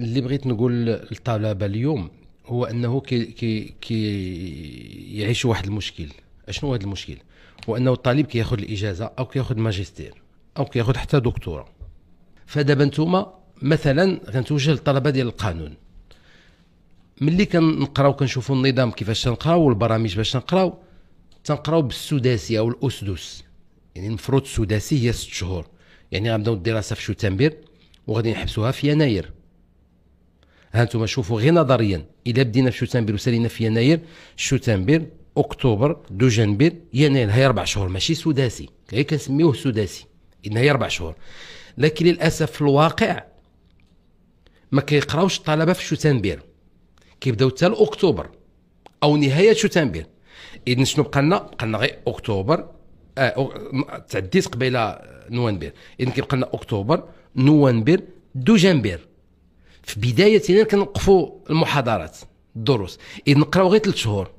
اللي بغيت نقول للطلبه اليوم هو انه كي يعيشوا واحد المشكل. اشنو هذا المشكل؟ هو انه الطالب كياخذ الاجازه او كياخذ ماجستير او كياخذ حتى دكتوراه. فدابا نتوما مثلا غنتوجه للطلبه ديال القانون، ملي كنقراو كنشوفوا النظام كيفاش تنقراو والبرامج باش تنقراو بالسداسي او الاسدس. يعني المفروض السداسي هي 6 شهور، يعني غنبداو الدراسه في شتنبر وغادي نحبسوها في يناير. ها انتم شوفوا غير نظريا، الا بدينا في شتنبر وسالينا في يناير، شتنبر اكتوبر دجنبر يناير، هي 4 شهور ماشي سداسي، غير كنسميوه سداسي، ان هي 4 شهور. لكن للاسف في الواقع ما كيقراوش الطلبه في شتنبر، كيبداو حتى لاكتوبر او نهايه شتنبر. اذا شنو بقى لنا غير اكتوبر، تعديت قبيله نوفمبر، اذا كيبقى لنا اكتوبر نوفمبر دجنبر. في بدايتنا كنوقفوا المحاضرات الدروس، اذا نقراو غير 3 شهور.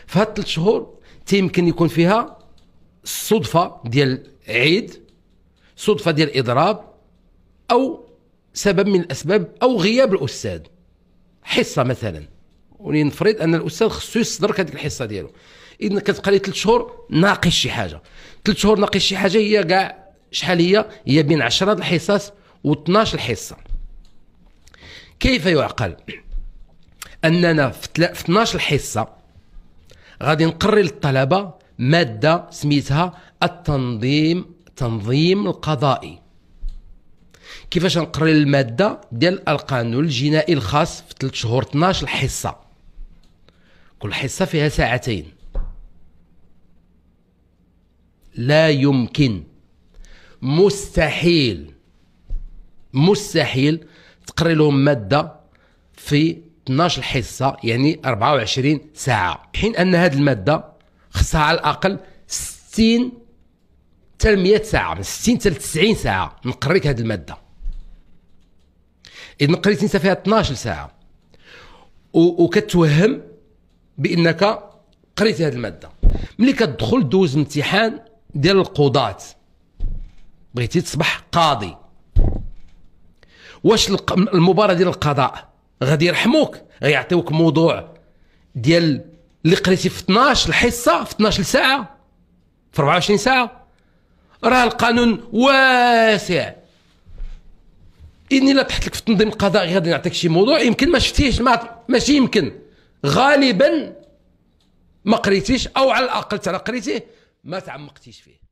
في هاد 3 شهور تيمكن يكون فيها صدفه ديال عيد، صدفه ديال اضراب، او سبب من الاسباب، او غياب الاستاذ حصه مثلا، ولنفرض ان الاستاذ خصو يصدر هذيك الحصه ديالو. اذا كتبقى لي 3 شهور ناقش شي حاجه. 3 شهور ناقش شي حاجه هي كاع شحال هي بين 10 الحصص و12 الحصه. كيف يعقل اننا في 12 حصه غادي نقرر للطلبه ماده سميتها التنظيم القضائي؟ كيفاش نقرر الماده ديال القانون الجنائي الخاص في 3 شهور 12 حصه، كل حصه فيها 2 ساعات؟ لا يمكن، مستحيل تقري لهم ماده في 12 حصه، يعني 24 ساعه، حين ان هذه الماده خصها على الاقل 60 حتى 100 ساعه، من 60 حتى 90 ساعه نقريك هذه الماده. اذا قريت انت فيها 12 ساعه وكتوهم بانك قريت هذه الماده، ملي كتدخل دوز امتحان ديال القضاة، بغيتي تصبح قاضي، واش المباراة ديال القضاء غادي يرحموك؟ غيعطيوك موضوع ديال اللي قريتي في 12 الحصه في 12 ساعه في 24 ساعه؟ راه القانون واسع. اني لا تحت لك في التنظيم القضائي غادي نعطيك شي موضوع يمكن ما شفتيش، ماشي يمكن، غالبا ما قريتيش، او على الاقل ترى قريتيه ما تعمقتيش فيه.